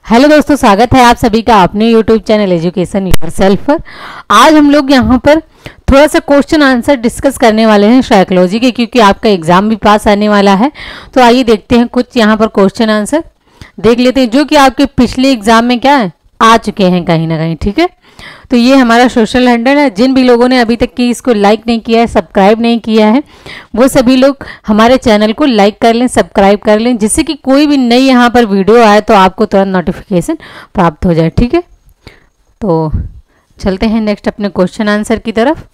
Hello दोस्तों, स्वागत है आप सभी का अपने यूट्यूब चैनल एजुकेशन योरसेल्फ पर। आज हम लोग यहाँ पर थोड़ा सा क्वेश्चन आंसर डिस्कस करने वाले हैं साइकोलॉजी के, क्योंकि आपका एग्जाम भी पास आने वाला है। तो आइए देखते हैं कुछ यहाँ पर क्वेश्चन आंसर देख लेते हैं, जो कि आपके पिछले एग्जाम में क्या है आ चुके हैं कहीं ना कहीं। ठीक है, तो ये हमारा सोशल हैंडल है। जिन भी लोगों ने अभी तक की इसको लाइक नहीं किया है, सब्सक्राइब नहीं किया है, वो सभी लोग हमारे चैनल को लाइक कर लें, सब्सक्राइब कर लें, जिससे कि कोई भी नई यहाँ पर वीडियो आए तो आपको तुरंत नोटिफिकेशन प्राप्त हो जाए। ठीक है, तो चलते हैं नेक्स्ट अपने क्वेश्चन आंसर की तरफ।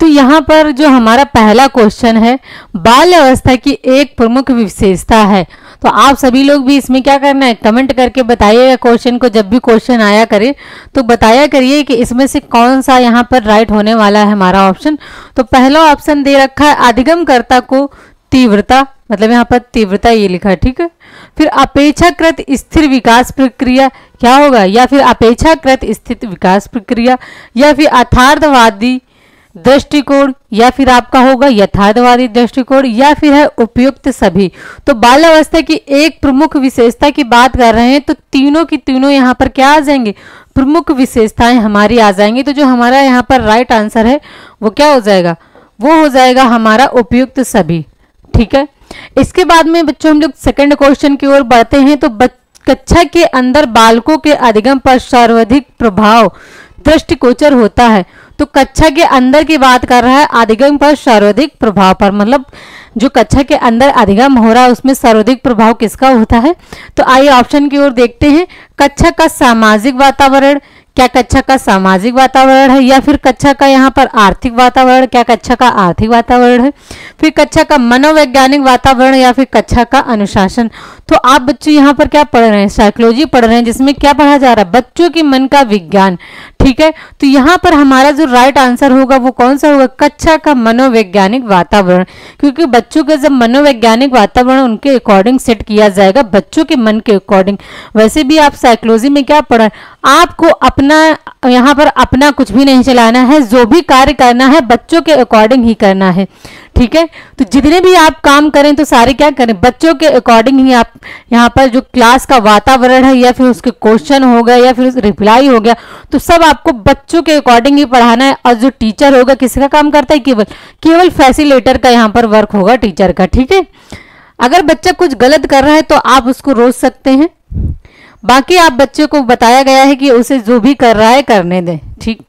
तो यहाँ पर जो हमारा पहला क्वेश्चन है, बाल्य अवस्था की एक प्रमुख विशेषता है। तो आप सभी लोग भी इसमें क्या करना है, कमेंट करके बताइएगा क्वेश्चन को। जब भी क्वेश्चन आया करे तो बताया करिए कि इसमें से कौन सा यहाँ पर राइट होने वाला है हमारा ऑप्शन। तो पहला ऑप्शन दे रखा है अधिगमकर्ता को तीव्रता, मतलब यहाँ पर तीव्रता ये लिखा है। ठीक है, फिर अपेक्षाकृत स्थिर विकास प्रक्रिया क्या होगा, या फिर अपेक्षाकृत स्थिर विकास प्रक्रिया, या फिर यथार्थवादी दृष्टिकोण, या फिर आपका होगा यथार्थवादी दृष्टिकोण, या फिर है उपयुक्त सभी। तो बाल्यावस्था की एक प्रमुख विशेषता की बात कर रहे हैं, तो तीनों की तीनों यहाँ पर क्या आ जाएंगे, प्रमुख विशेषताएं हमारी आ जाएंगी। तो जो हमारा यहाँ पर राइट आंसर है वो क्या हो जाएगा, वो हो जाएगा हमारा उपयुक्त सभी। ठीक है, इसके बाद में बच्चों हम लोग सेकंड क्वेश्चन की ओर बढ़ते हैं। तो कक्षा के अंदर बालकों के अधिगम पर सर्वाधिक प्रभाव दृष्टिगोचर होता है। तो कक्षा के अंदर की बात कर रहा है, अधिगम पर सर्वाधिक प्रभाव पर, मतलब जो कक्षा के अंदर अधिगम हो रहा है उसमें सर्वाधिक प्रभाव किसका होता है। तो आइए ऑप्शन की ओर देखते हैं। कक्षा का सामाजिक वातावरण, क्या कक्षा का सामाजिक वातावरण है, या फिर कक्षा का यहाँ पर आर्थिक वातावरण, क्या कक्षा का आर्थिक वातावरण है, फिर कक्षा का मनोवैज्ञानिक वातावरण, या फिर कक्षा का अनुशासन। तो आप बच्चे यहाँ पर क्या पढ़ रहे हैं, साइकोलॉजी पढ़ रहे हैं, जिसमें क्या पढ़ा जा रहा है, बच्चों के मन का विज्ञान। ठीक है, तो यहाँ पर हमारा जो राइट आंसर होगा वो कौन सा होगा, कक्षा का मनोवैज्ञानिक वातावरण, क्योंकि बच्चों का जब मनोवैज्ञानिक वातावरण उनके अकॉर्डिंग सेट किया जाएगा, बच्चों के मन के अकॉर्डिंग। वैसे भी आप साइकोलॉजी में क्या पढ़ा है, आपको अपना यहाँ पर अपना कुछ भी नहीं चलाना है, जो भी कार्य करना है बच्चों के अकॉर्डिंग ही करना है। ठीक है, तो जितने भी आप काम करें तो सारे क्या करें, बच्चों के अकॉर्डिंग ही। आप यहाँ पर जो क्लास का वातावरण है, या फिर उसके क्वेश्चन हो गया, या फिर रिप्लाई हो गया, तो सब आपको बच्चों के अकॉर्डिंग ही पढ़ाना है। और जो टीचर होगा किसका काम करता है, केवल फैसिलिटेटर का यहाँ पर वर्क होगा, टीचर का। ठीक है, अगर बच्चा कुछ गलत कर रहा है तो आप उसको रोक सकते हैं, बाकी आप बच्चे को बताया गया है कि उसे जो भी कर रहा है करने दें। ठीक,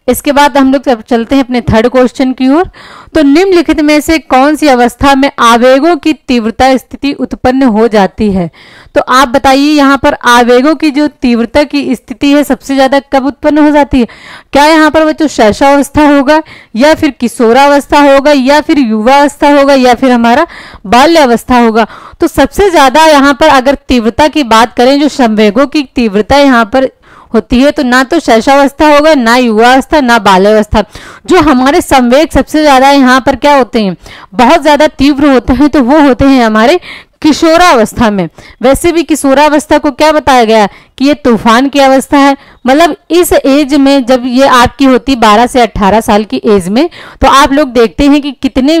इसके बाद हम लोग चलते हैं अपने थर्ड क्वेश्चन की ओर। तो निम्नलिखित में से कौन सी अवस्था में आवेगों की तीव्रता स्थिति उत्पन्न हो जाती है। तो आप बताइए यहाँ पर आवेगों की जो तीव्रता की स्थिति है सबसे ज्यादा कब उत्पन्न हो जाती है। क्या यहाँ पर बच्चों शैशवावस्था होगा, या फिर किशोरावस्था होगा, या फिर युवावस्था होगा, या फिर हमारा बाल्यावस्था होगा। तो सबसे ज्यादा यहाँ पर अगर तीव्रता की बात करें, जो संवेगों की तीव्रता यहाँ पर होती है, तो ना तो शैशवावस्था होगा, ना युवावस्था, ना बाल्यावस्था। जो हमारे संवेग सबसे ज्यादा यहाँ पर क्या होते हैं, बहुत ज्यादा तीव्र होते हैं, तो वो होते हैं हमारे किशोरावस्था में। वैसे भी किशोरावस्था को क्या बताया गया कि ये तूफान की अवस्था है, मतलब इस एज में जब ये आपकी होती 12 से 18 साल की एज में, तो आप लोग देखते हैं कि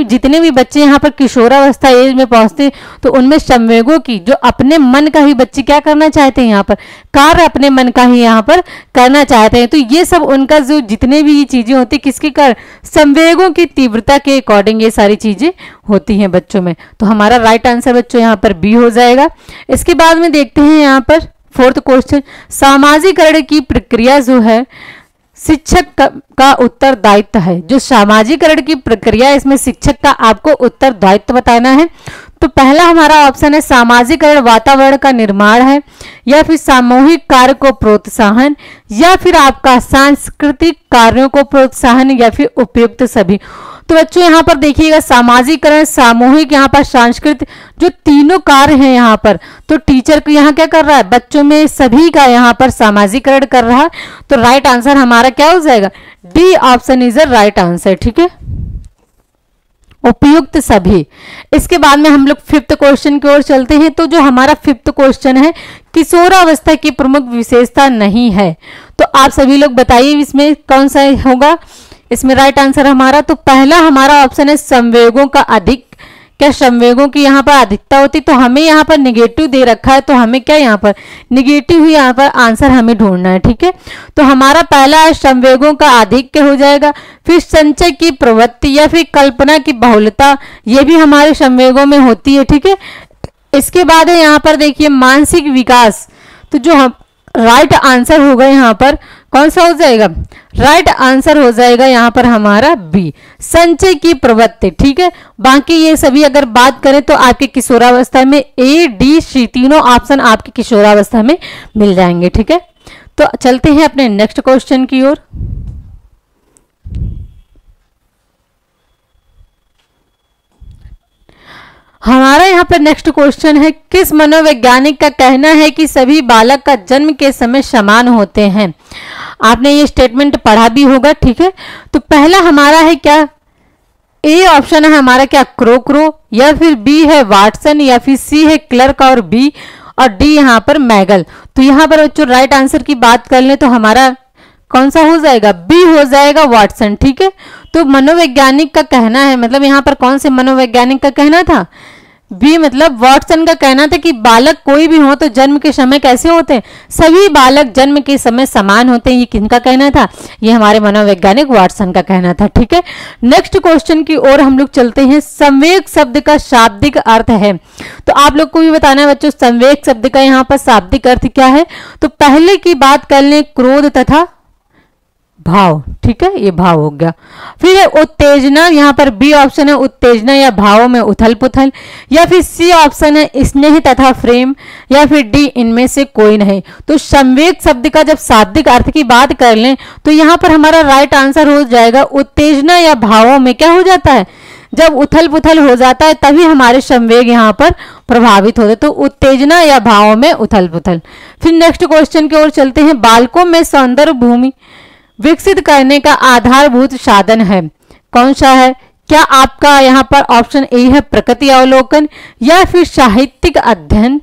जितने भी बच्चे यहाँ पर किशोरावस्था एज में पहुंचते हैं, तो उनमें संवेगों की जो अपने मन का ही बच्चे क्या करना चाहते हैं, यहाँ पर कार्य अपने मन का ही यहाँ पर करना चाहते हैं। तो ये सब उनका जो जितने भी ये चीजें होती है किसके कारण, संवेगों की तीव्रता के अकॉर्डिंग ये सारी चीजें होती हैं बच्चों में। तो हमारा राइट आंसर बच्चों यहाँ पर बी हो जाएगा। इसके बाद में देखते हैं यहाँ पर फोर्थ क्वेश्चन, सामाजिकरण की प्रक्रिया जो है शिक्षक का उत्तरदायित्व है। जो सामाजिकरण की प्रक्रिया, इसमें शिक्षक का आपको उत्तरदायित्व बताना है। तो पहला हमारा ऑप्शन है सामाजिकरण वातावरण का निर्माण है, या फिर सामूहिक कार्य को प्रोत्साहन, या फिर आपका सांस्कृतिक कार्यों को प्रोत्साहन, या फिर उपयुक्त सभी। तो बच्चों यहाँ पर देखिएगा, सामाजिकरण, सामूहिक, यहाँ पर सांस्कृतिक, जो तीनों कार्य हैं यहाँ पर, तो टीचर को यहाँ क्या कर रहा है, बच्चों में सभी का यहाँ पर सामाजिकरण कर रहा है। तो राइट आंसर हमारा क्या हो जाएगा, D option is the right answer. ठीक है, उपयुक्त सभी। इसके बाद में हम लोग फिफ्थ क्वेश्चन की ओर चलते हैं। तो जो हमारा फिफ्थ क्वेश्चन है, किशोरावस्था की प्रमुख विशेषता नहीं है। तो आप सभी लोग बताइए इसमें कौन सा होगा इसमें राइट आंसर हमारा। तो पहला हमारा ऑप्शन है संवेगों का अधिक। क्या संवेगों की यहाँ पर अधिकता होती? तो हमें यहाँ पर निगेटिव दे रखा है, तो हमें क्या यहाँ पर निगेटिव ही यहाँ पर आंसर हमें ढूंढना है। ठीक है, तो हमारा पहला है संवेगों का आधिक्य हो जाएगा। फिर संचय की प्रवृत्ति या फिर कल्पना की बहुलता, ये भी हमारे संवेगों में होती है। ठीक है, इसके बाद है यहाँ पर देखिए मानसिक विकास। तो जो हम राइट आंसर होगा यहाँ पर कौन सा हो जाएगा? राइट आंसर हो जाएगा यहाँ पर हमारा बी, संचय की प्रवृत्ति। ठीक है, बाकी ये सभी अगर बात करें तो आपके किशोरावस्था में ए डी सी तीनों ऑप्शन आपकी किशोरावस्था में मिल जाएंगे। ठीक है, तो चलते हैं अपने नेक्स्ट क्वेश्चन की ओर। हमारा यहाँ पर नेक्स्ट क्वेश्चन है, किस मनोवैज्ञानिक का कहना है कि सभी बालक का जन्म के समय समान होते हैं? आपने ये स्टेटमेंट पढ़ा भी होगा। ठीक है, तो पहला हमारा है क्या? ए ऑप्शन है हमारा क्या? क्रोक्रो, या फिर बी है वाटसन, या फिर सी है क्लर्क और बी, और डी यहाँ पर मैगल। तो यहाँ पर बच्चों राइट आंसर की बात कर ले तो हमारा कौन सा हो जाएगा? बी हो जाएगा, वाटसन। ठीक है, तो मनोवैज्ञानिक का कहना है, मतलब यहाँ पर कौन से मनोवैज्ञानिक का कहना था? बी, मतलब वाटसन का कहना था कि बालक कोई भी हो तो जन्म के समय कैसे होते हैं? सभी बालक जन्म के समय समान होते हैं। ये किनका कहना था? ये हमारे मनोवैज्ञानिक वाटसन का कहना था। ठीक है, नेक्स्ट क्वेश्चन की ओर हम लोग चलते हैं। संवेग शब्द का शाब्दिक अर्थ है, तो आप लोग को भी बताना है बच्चों संवेग शब्द का यहाँ पर शाब्दिक अर्थ क्या है। तो पहले की बात कर लें, क्रोध तथा भाव। ठीक है, ये भाव हो गया। फिर है उत्तेजना, यहाँ पर बी ऑप्शन है उत्तेजना या भावों में उथल पुथल, या फिर सी ऑप्शन है स्नेह तथा प्रेम, या फिर डी इनमें से कोई नहीं। तो संवेग शब्द का जब शाब्दिक अर्थ की बात कर लें तो यहाँ पर हमारा राइट आंसर हो जाएगा उत्तेजना या भावों में क्या हो जाता है? जब उथल पुथल हो जाता है तभी हमारे संवेग यहाँ पर प्रभावित होते, तो उत्तेजना या भावों में उथल पुथल। फिर नेक्स्ट क्वेश्चन की ओर चलते हैं। बालकों में सौंदर्य भूमि विकसित करने का आधारभूत साधन है, कौन सा है? क्या आपका यहाँ पर ऑप्शन ए है प्रकृति अवलोकन, या फिर साहित्यिक अध्ययन,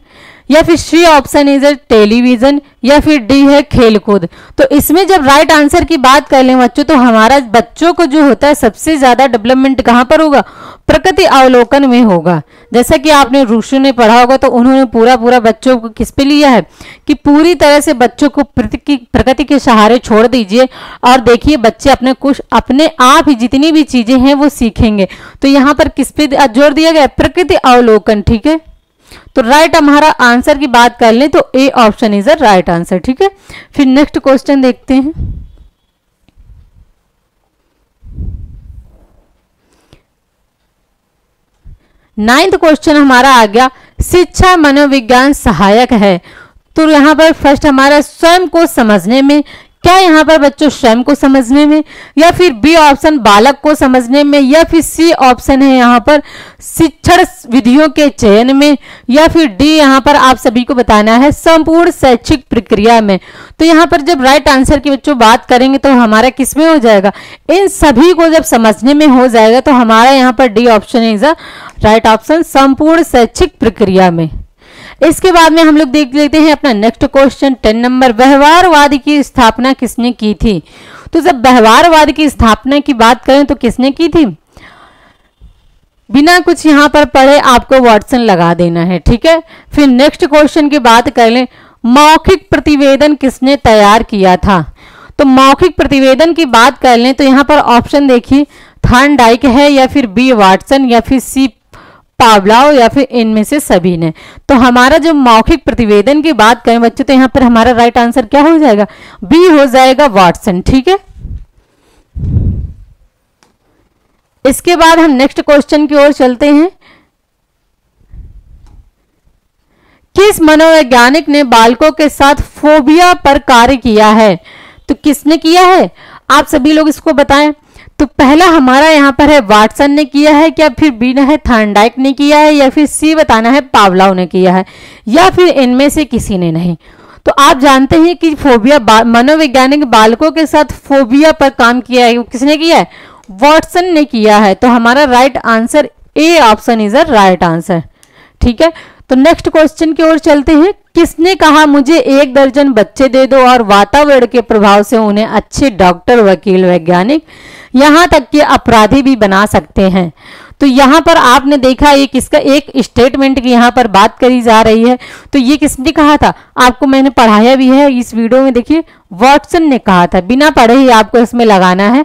या फिर सी ऑप्शन इज टेलीविजन, या फिर डी है खेलकूद। तो इसमें जब राइट आंसर की बात कर लें बच्चों, तो हमारा बच्चों को जो होता है सबसे ज्यादा डेवलपमेंट कहाँ पर होगा? प्रकृति अवलोकन में होगा। जैसा कि आपने रूशो ने पढ़ा होगा तो उन्होंने पूरा बच्चों को किस पे लिया है कि पूरी तरह से बच्चों को प्रकृति के सहारे छोड़ दीजिए और देखिए बच्चे अपने आप ही जितनी भी चीजें हैं वो सीखेंगे। तो यहाँ पर किस पे जोर दिया गया? प्रकृति अवलोकन। ठीक है, तो राइट हमारा आंसर की बात कर लें तो A option is the right answer. ठीक है, फिर नेक्स्ट क्वेश्चन देखते हैं। नाइन्थ क्वेश्चन हमारा आ गया, शिक्षा मनोविज्ञान सहायक है। तो यहाँ पर फर्स्ट हमारा स्वयं को समझने में, क्या यहाँ पर बच्चों स्वयं को समझने में, या फिर बी ऑप्शन बालक को समझने में, या फिर सी ऑप्शन है यहाँ पर शिक्षण विधियों के चयन में, या फिर डी यहाँ पर आप सभी को बताना है संपूर्ण शैक्षिक प्रक्रिया में। तो यहाँ पर जब राइट आंसर की बच्चों बात करेंगे तो हमारा किस में हो जाएगा? इन सभी को जब समझने में हो जाएगा तो हमारा यहाँ पर D option is right option संपूर्ण शैक्षिक प्रक्रिया में। इसके बाद में हम लोग देख लेते हैं अपना नेक्स्ट क्वेश्चन 10 नंबर, व्यवहारवाद की स्थापना किसने की थी? तो जब व्यवहारवाद की स्थापना की बात करें तो किसने की थी? बिना कुछ यहाँ पर पढ़े आपको वाटसन लगा देना है। ठीक है, फिर नेक्स्ट क्वेश्चन की बात कर लें, मौखिक प्रतिवेदन किसने तैयार किया था? तो मौखिक प्रतिवेदन की बात कर लें तो यहाँ पर ऑप्शन देखिए थॉर्नडाइक है, या फिर बी वाटसन, या फिर सी पावलोव, या फिर इनमें से सभी ने। तो हमारा जो मौखिक प्रतिवेदन की बात करें बच्चों तो यहाँ पर हमारा राइट आंसर क्या हो जाएगा? बी हो जाएगा वाटसन। ठीक है, इसके बाद हम नेक्स्ट क्वेश्चन की ओर चलते हैं। किस मनोवैज्ञानिक ने बालकों के साथ फोबिया पर कार्य किया है? तो किसने किया है? आप सभी लोग इसको बताएं। तो पहला हमारा यहाँ पर है वाटसन ने किया है, क्या फिर बी है थॉर्नडाइक ने किया है, या फिर सी बताना है पावलोव ने किया है, या फिर इनमें से किसी ने नहीं। तो आप जानते हैं कि फोबिया मनोवैज्ञानिक बालकों के साथ फोबिया पर काम किया है, किसने किया है? वॉटसन ने किया है। तो हमारा right answer A option is a right answer. ठीक है, तो नेक्स्ट क्वेश्चन की ओर चलते हैं। किसने कहा मुझे 1 दर्जन बच्चे दे दो और वातावरण के प्रभाव से उन्हें अच्छे डॉक्टर, वकील, वैज्ञानिक, यहां तक कि अपराधी भी बना सकते हैं। तो यहाँ पर आपने देखा ये किसका एक स्टेटमेंट की यहाँ पर बात करी जा रही है। तो ये किसने कहा था, आपको मैंने पढ़ाया भी है इस वीडियो में, देखिए वॉटसन ने कहा था। बिना पढ़े ही आपको इसमें लगाना है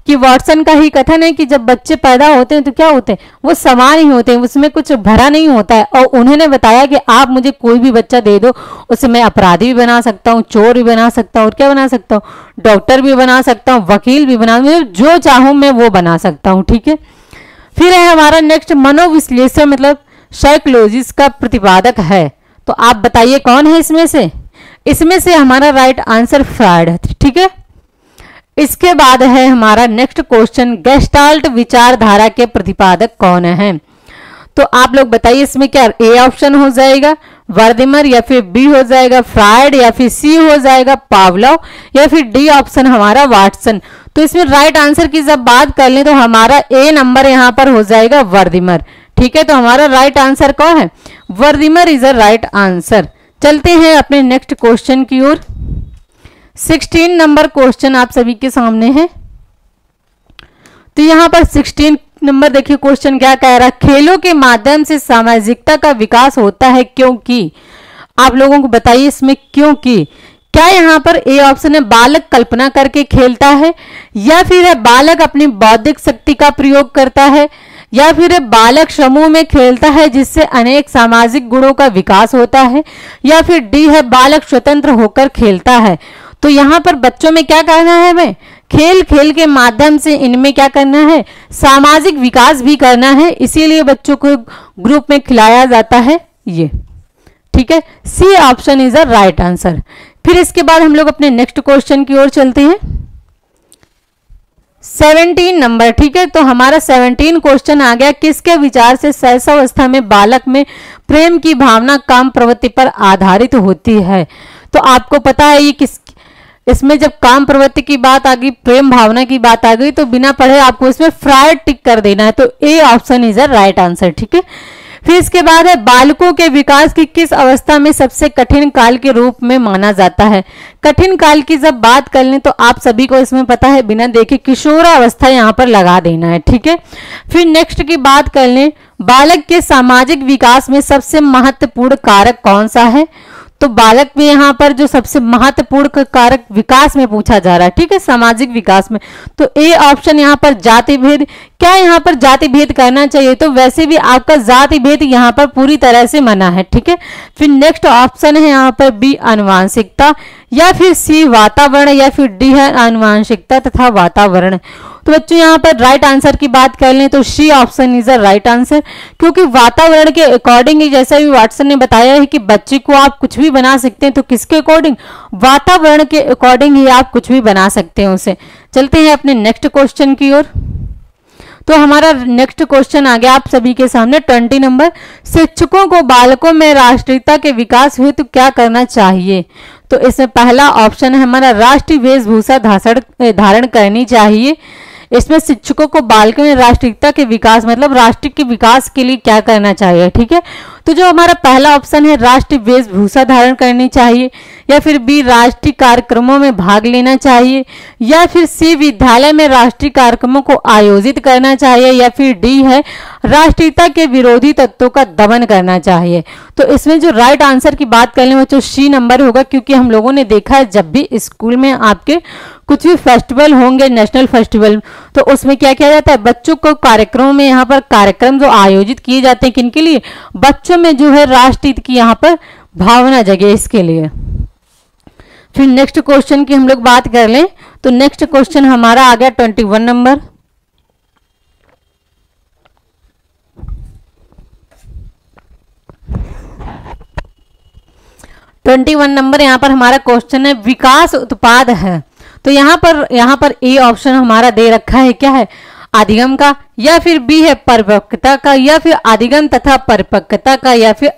कि वॉटसन का ही कथन है कि जब बच्चे पैदा होते हैं तो क्या होते हैं, वो समान ही होते हैं, उसमें कुछ भरा नहीं होता है। और उन्होंने बताया कि आप मुझे कोई भी बच्चा दे दो, उसे मैं अपराधी भी बना सकता हूँ, चोर भी बना सकता हूँ, और क्या बना सकता हूँ, डॉक्टर भी बना सकता हूँ, वकील भी बना, जो चाहूँ मैं वो बना सकता हूँ। ठीक है, फिर है हमारा नेक्स्ट मनोविश्लेषण मतलब साइकोलॉजिस्ट का प्रतिपादक है। तो आप बताइए कौन है इसमें से हमारा राइट आंसर फ्रायड है। ठीक है, इसके बाद है हमारा नेक्स्ट क्वेश्चन, गेस्टाल्ट विचारधारा के प्रतिपादक कौन है। तो आप लोग बताइए इसमें क्या ए ऑप्शन हो जाएगा वर्दिमर, या फिर बी हो जाएगा फ्रायड, या फिर सी हो जाएगा पावलोव, या फिर डी ऑप्शन हमारा वाटसन। तो इसमें राइट आंसर की जब बात कर लें तो हमारा ए नंबर यहां पर हो जाएगा वर्दिमर। ठीक है, तो हमारा राइट आंसर कौन है, वर्दिमर इज अ राइट आंसर। चलते हैं अपने नेक्स्ट क्वेश्चन की ओर। 16 नंबर क्वेश्चन आप सभी के सामने है। तो यहां पर 16 नंबर देखिए क्वेश्चन क्या कह रहा है, खेलों के माध्यम से सामाजिकता का विकास होता है क्योंकि। आप लोगों को बताइए इसमें क्योंकि क्या यहाँ पर ए ऑप्शन है बालक कल्पना करके खेलता है, या फिर है बालक अपनी बौद्धिक शक्ति का प्रयोग करता है, या फिर है बालक समूह में खेलता है जिससे अनेक सामाजिक गुणों का विकास होता है, या फिर डी है बालक स्वतंत्र होकर खेलता है। तो यहाँ पर बच्चों में क्या करना है, हमें खेल खेल के माध्यम से इनमें क्या करना है, सामाजिक विकास भी करना है, इसीलिए बच्चों को ग्रुप में खिलाया जाता है ये। ठीक है, C option is a right answer. फिर इसके बाद हम लोग अपने नेक्स्ट क्वेश्चन की ओर चलते हैं। 17 नंबर। ठीक है, तो हमारा 17 क्वेश्चन आ गया, किसके विचार से शैशवावस्था में बालक में प्रेम की भावना काम प्रवृत्ति पर आधारित होती है। तो आपको पता है ये किस, इसमें जब काम प्रवृत्ति की बात आ गई, प्रेम भावना की बात आ गई, तो बिना पढ़े आपको इसमें फ्रायड टिक कर देना है। तो A option is a right answer. ठीक है, फिर इसके बाद है बालकों के विकास की किस अवस्था में सबसे कठिन काल के रूप में माना जाता है। कठिन काल की जब बात कर लें तो आप सभी को इसमें पता है, बिना देखे किशोरावस्था यहाँ पर लगा देना है। ठीक है, फिर नेक्स्ट की बात कर लें, बालक के सामाजिक विकास में सबसे महत्वपूर्ण कारक कौन सा है। तो बालक में यहाँ पर जो सबसे महत्वपूर्ण कारक विकास में पूछा जा रहा है। ठीक है, सामाजिक विकास में, तो ए ऑप्शन यहाँ पर जाति भेद। क्या यहाँ पर जाति भेद करना चाहिए, तो वैसे भी आपका जाति भेद यहाँ पर पूरी तरह से मना है। ठीक है, फिर नेक्स्ट ऑप्शन है यहाँ पर बी आनुवांशिकता, या फिर सी वातावरण, या फिर डी है आनुवांशिकता तथा वातावरण। तो बच्चों यहाँ पर राइट आंसर की बात कर लें तो C option is a right answer, क्योंकि वातावरण के अकॉर्डिंग ही, जैसा भी वाटसन ने बताया है कि बच्चे को आप कुछ भी बना सकते हैं, तो किसके अकॉर्डिंग, वातावरण के अकॉर्डिंग ही आप कुछ भी बना सकते हैं उसे। चलते हैं अपने नेक्स्ट क्वेश्चन की ओर। तो हमारा नेक्स्ट क्वेश्चन आ गया आप सभी के सामने 20 नंबर, शिक्षकों को बालकों में राष्ट्रीयता के विकास हेतु तो क्या करना चाहिए। तो इसमें पहला ऑप्शन है हमारा राष्ट्रीय वेशभूषा धारण करनी चाहिए। इसमें शिक्षकों को बालकों में राष्ट्रीयता के विकास मतलब राष्ट्र के विकास के लिए क्या करना चाहिए। ठीक है, तो जो हमारा पहला ऑप्शन है राष्ट्रीय वेशभूषा धारण करनी चाहिए, या फिर बी राष्ट्रीय कार्यक्रमों में भाग लेना चाहिए, या फिर सी विद्यालय में राष्ट्रीय कार्यक्रमों को आयोजित करना चाहिए, या फिर डी है राष्ट्रीयता के विरोधी तत्वों का दमन करना चाहिए। तो इसमें जो राइट आंसर की बात कर लें वो तो सी नंबर होगा, क्योंकि हम लोगों ने देखा है जब भी स्कूल में आपके कुछ भी फेस्टिवल होंगे, नेशनल फेस्टिवल, तो उसमें क्या किया जाता है, बच्चों को कार्यक्रमों में यहाँ पर कार्यक्रम जो आयोजित किए जाते हैं किनके लिए, बच्चों में जो है राष्ट्रीय की यहाँ पर भावना जगे, इसके लिए। फिर नेक्स्ट क्वेश्चन की हम लोग बात कर लें तो नेक्स्ट क्वेश्चन हमारा आ गया 21 नंबर। यहाँ पर हमारा क्वेश्चन है विकास उत्पाद है। तो यहाँ पर ए ऑप्शन हमारा दे रखा है क्या है, अधिगम का, या फिर बी है परिपक्वता का, या फिर अधिगम तथा परिपक्वता का, या फिर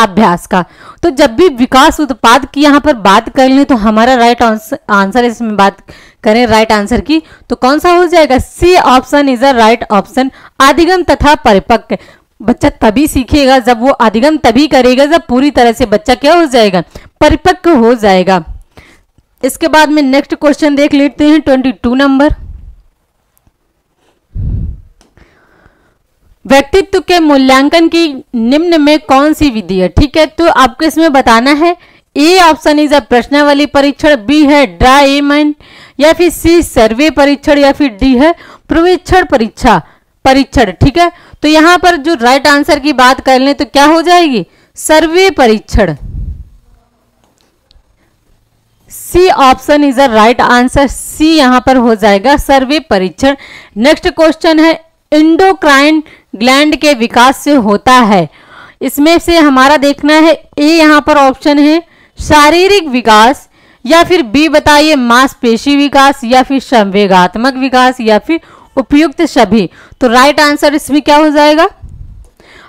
अभ्यास का। तो जब भी विकास उत्पाद की यहाँ पर बात कर लें तो हमारा राइट आंसर, इसमें बात करें राइट आंसर की तो कौन सा हो जाएगा? C option is a right option. अधिगम तथा परिपक्व, बच्चा तभी सीखेगा जब वो अधिगम तभी करेगा जब पूरी तरह से बच्चा क्या हो जाएगा? परिपक्व हो जाएगा। इसके बाद में नेक्स्ट क्वेश्चन देख लेते हैं 22 नंबर। व्यक्तित्व के मूल्यांकन की निम्न में कौन सी विधि है? ठीक है, तो आपको इसमें बताना है ए ऑप्शन इज अ प्रश्नावली परीक्षण, बी है ड्राई माइंड, या फिर सी सर्वे परीक्षण, या फिर डी है प्रवेक्षण परीक्षण। ठीक है, तो यहां पर जो राइट आंसर की बात कर लें तो क्या हो जाएगी? सर्वे परीक्षण। C option is a right answer, C यहां पर हो जाएगा सर्वे परीक्षण। नेक्स्ट क्वेश्चन है एंडोक्राइन ग्लैंड के विकास से होता है। इसमें से हमारा देखना है ए यहां पर ऑप्शन है शारीरिक विकास, या फिर बी बताइए मांसपेशी विकास, या फिर संवेगात्मक विकास, या फिर उपयुक्त सभी। तो राइट आंसर इसमें क्या हो जाएगा?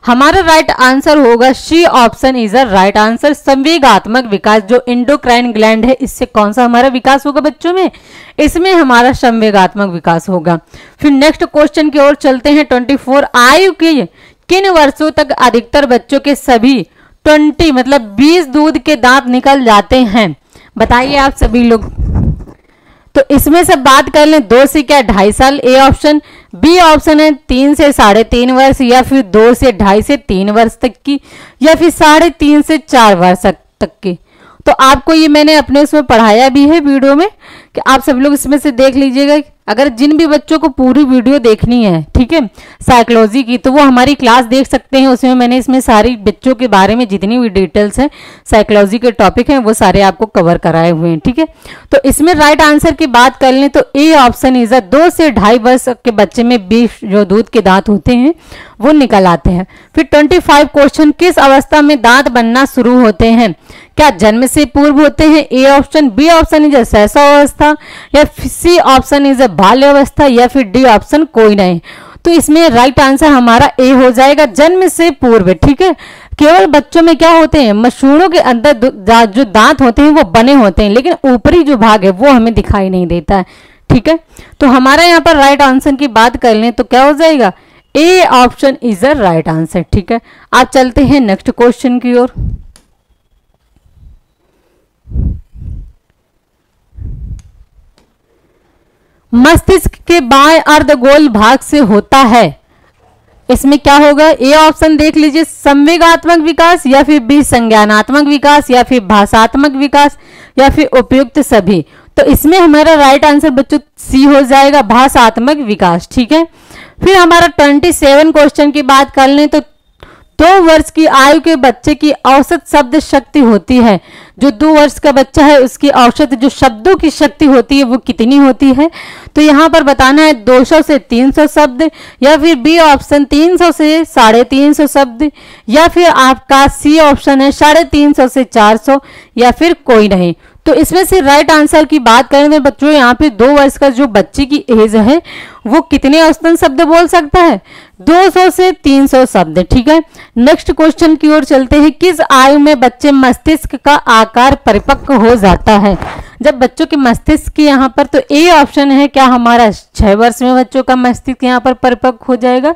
हमारा राइट आंसर होगा C option is a right answer, संवेगात्मक विकास। जो एंडोक्राइन ग्लैंड है इससे कौन सा हमारा विकास होगा बच्चों में? इसमें हमारा संवेगात्मक विकास होगा। फिर नेक्स्ट क्वेश्चन की ओर चलते हैं 24। आयु के किन वर्षों तक अधिकतर बच्चों के सभी 20 मतलब 20 दूध के दांत निकल जाते हैं? बताइए आप सभी लोग। तो इसमें से बात कर लें 2 से क्या 2.5 साल ए ऑप्शन, बी ऑप्शन है 3 से 3.5 वर्ष, या फिर 2 से 2.5 से 3 वर्ष तक की, या फिर 3.5 से 4 वर्ष तक की। तो आपको ये मैंने अपने उसमें पढ़ाया भी है वीडियो में कि आप सब लोग इसमें से देख लीजिएगा। अगर जिन भी बच्चों को पूरी वीडियो देखनी है, ठीक है, साइकोलॉजी की, तो वो हमारी क्लास देख सकते हैं। उसमें मैंने इसमें सारी बच्चों के बारे में जितनी भी डिटेल्स हैं, साइकोलॉजी के टॉपिक हैं, वो सारे आपको कवर कराए हुए हैं। ठीक है, तो इसमें राइट आंसर की बात कर लें तो ए ऑप्शन इज 2 से 2.5 वर्ष के बच्चे में 20 जो दूध के दांत होते हैं वो निकल आते हैं। फिर 25 क्वेश्चन, किस अवस्था में दांत बनना शुरू होते हैं? क्या जन्म से पूर्व होते हैं? A option, B option is शैशवावस्था, या सी ऑप्शन इज बाल्य अवस्था, या फिर डी ऑप्शन कोई नहीं। तो इसमें राइट आंसर हमारा ए हो जाएगा, जन्म से पूर्व। ठीक है, केवल बच्चों में क्या होते हैं? मसूड़ों के अंदर जो दांत होते हैं वो बने होते हैं, लेकिन ऊपरी जो भाग है वो हमें दिखाई नहीं देता है। ठीक है, तो हमारा यहाँ पर राइट आंसर की बात कर लें तो क्या हो जाएगा? A option is a right answer. ठीक है, आप चलते हैं नेक्स्ट क्वेश्चन की ओर। मस्तिष्क के बाएं अर्धगोल भाग से होता है। इसमें क्या होगा? ए ऑप्शन देख लीजिए संवेगात्मक विकास, या फिर बी संज्ञानात्मक विकास, या फिर भाषात्मक विकास, या फिर उपयुक्त सभी। तो इसमें हमारा राइट आंसर बच्चों सी हो जाएगा, भाषात्मक विकास। ठीक है, फिर हमारा 27 क्वेश्चन की बात कर लें तो 2 वर्ष की आयु के बच्चे की औसत शब्द शक्ति होती है। जो 2 वर्ष का बच्चा है उसकी औसत जो शब्दों की शक्ति होती है वो कितनी होती है? तो यहाँ पर बताना है 200 से 300 शब्द, या फिर बी ऑप्शन 300 से 350 शब्द, या फिर आपका सी ऑप्शन है 350 से 400, या फिर कोई नहीं। तो इसमें से राइट आंसर की बात करें तो बच्चों यहाँ पे 2 वर्ष का जो बच्चे की एज है वो कितने औसतन शब्द बोल सकता है? 200 से 300 शब्द। ठीक है, नेक्स्ट क्वेश्चन की ओर चलते हैं। किस आयु में बच्चे मस्तिष्क का आकार परिपक्व हो जाता है? जब बच्चों के मस्तिष्क की यहाँ पर, तो ए ऑप्शन है क्या हमारा 6 वर्ष में बच्चों का मस्तिष्क यहाँ पर परिपक्व हो जाएगा,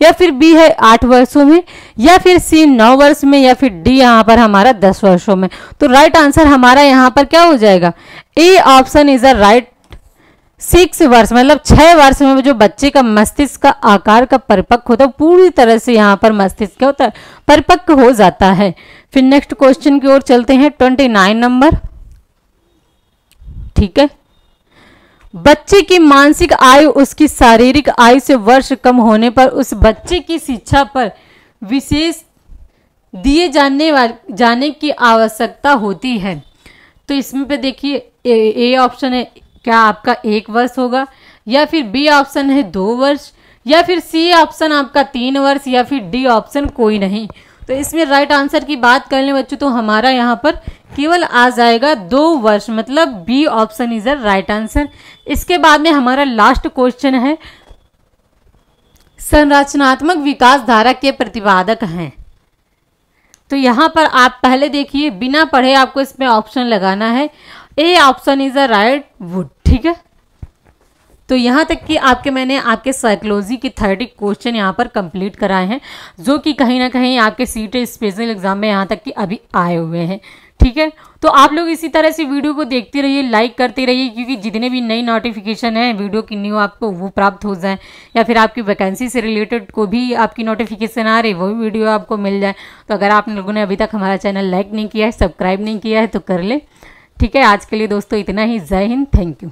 या फिर बी है 8 वर्षों में, या फिर सी 9 वर्ष में, या फिर डी यहाँ पर हमारा 10 वर्षों में। तो राइट आंसर हमारा यहाँ पर क्या हो जाएगा? A option is a right 6 वर्ष, मतलब 6 वर्ष में जो बच्चे का मस्तिष्क का आकार का परिपक्व होता है पूरी तरह से यहाँ पर मस्तिष्क क्या होता है? परिपक्व हो जाता है। फिर नेक्स्ट क्वेश्चन की ओर चलते हैं 29 नंबर। ठीक है, बच्चे की मानसिक आयु उसकी शारीरिक आयु से वर्ष कम होने पर उस बच्चे की शिक्षा पर विशेष दिए जाने की आवश्यकता होती है। तो इसमें पे देखिए ए ऑप्शन है क्या आपका 1 वर्ष होगा, या फिर बी ऑप्शन है 2 वर्ष, या फिर सी ऑप्शन आपका 3 वर्ष, या फिर डी ऑप्शन कोई नहीं। तो इसमें राइट आंसर की बात कर लें बच्चों तो हमारा यहाँ पर केवल आ जाएगा 2 वर्ष, मतलब B option is the right answer. इसके बाद में हमारा लास्ट क्वेश्चन है संरचनात्मक विकास धारा के प्रतिपादक हैं। तो यहाँ पर आप पहले देखिए, बिना पढ़े आपको इसमें ऑप्शन लगाना है। A option is a right would, ठीक है। तो यहाँ तक कि मैंने आपके साइकोलॉजी के 30 क्वेश्चन यहाँ पर कंप्लीट कराए हैं, जो कि कहीं ना कहीं आपके सीटेट स्पेशल एग्जाम में यहाँ तक कि अभी आए हुए हैं, ठीक है। तो आप लोग इसी तरह से वीडियो को देखते रहिए, लाइक करते रहिए, क्योंकि जितने भी नई नोटिफिकेशन है वीडियो की न्यू आपको वो प्राप्त हो जाए, या फिर आपकी वैकेंसी से रिलेटेड को भी आपकी नोटिफिकेशन आ रही वो भी वीडियो आपको मिल जाए। तो अगर आप लोगों ने अभी तक हमारा चैनल लाइक नहीं किया है, सब्सक्राइब नहीं किया है, तो कर ले, ठीक है। आज के लिए दोस्तों इतना ही। जय हिंद, थैंक यू।